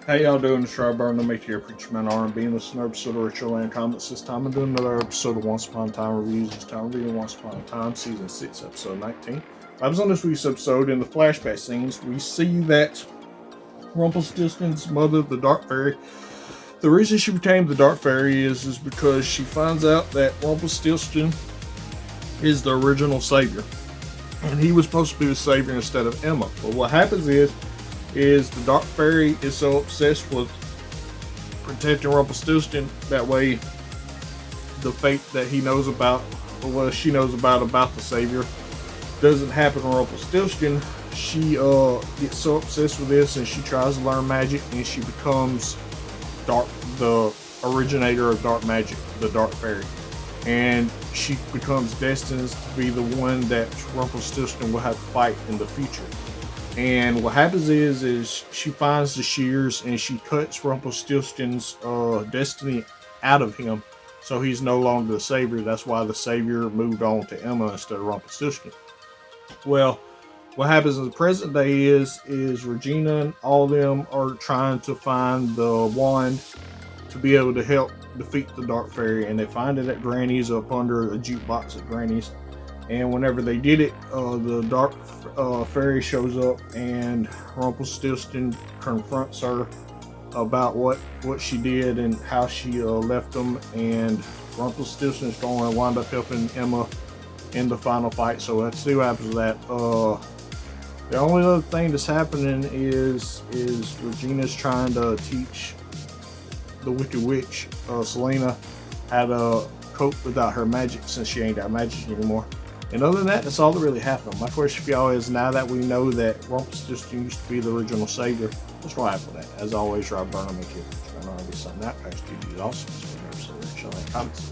How y'all doing? It's Rob Burnham, make your Preacher Man R&B, and this is another episode of Ritual Land Comments. This time I'm doing another episode of Once Upon a Time Reviews. This time reviewing Once Upon a Time, Season 6, Episode 19. I was on this week's episode. In the flashback scenes, we see that Rumpelstiltskin's mother, the Dark Fairy, the reason she became the Dark Fairy is because she finds out that Rumpelstiltskin is the original savior. And he was supposed to be the savior instead of Emma. But what happens is the Dark Fairy is so obsessed with protecting Rumpelstiltskin that way the fate that he knows about, or what she knows about the savior, doesn't happen to Rumpelstiltskin. She gets so obsessed with this, and she tries to learn magic, and she becomes the originator of dark magic, the Dark Fairy, and she becomes destined to be the one that Rumpelstiltskin will have to fight in the future. And what happens is she finds the shears and she cuts Rumpelstiltskin's destiny out of him, so he's no longer the savior. That's why the savior moved on to Emma instead of Rumpelstiltskin. Well, what happens in the present day is Regina and all of them are trying to find the wand to be able to help defeat the Dark Fairy, and they find it at Granny's, up under a jukebox at Granny's. And whenever they did it, the Dark Fairy shows up, and Rumpelstiltskin confronts her about what she did and how she left them. And Rumpelstiltskin's going to wind up helping Emma in the final fight. So let's see what happens with that. The only other thing that's happening is Regina's trying to teach the Wicked Witch, Selena, how to cope without her magic, since she ain't got magic anymore. And other than that, that's all that really happened. My question for y'all is, now that we know that Rumpelstiltskin used to be the original savior, what's going to happen with that? As always, Rob Burnham, and Kid. I'm going to be signing out. Thanks to you. Awesome. So, comments.